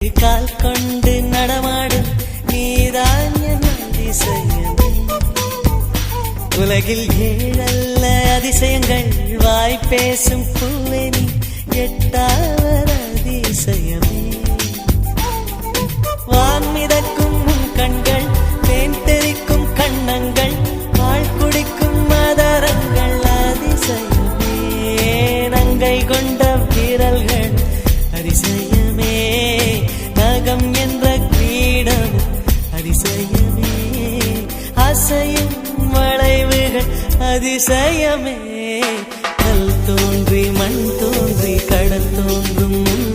கால் கொண்டு நடமாடும் நீதான் என் அதிசயம். உலகில் ஏழல்ல அதிசயங்கள் வாய் பேசும் பூவே நீ எட்டாவது அதிசயமே. வான் மிதக்கும் உன் கண்கள், தேன் தெறிக்கும் கண்ணங்கள், பால் குடிக்கும் மதரங்கள் அதிசயமே. நங்கை கொண்ட வீரல்கள் அதிசயமே. நகம் என்ற கிரீடம் அதிசயமே. அசையும் வளைவுகள் அதிசயமே. கல் தோன்றி மண் தோன்றி கடல் தோன்றும்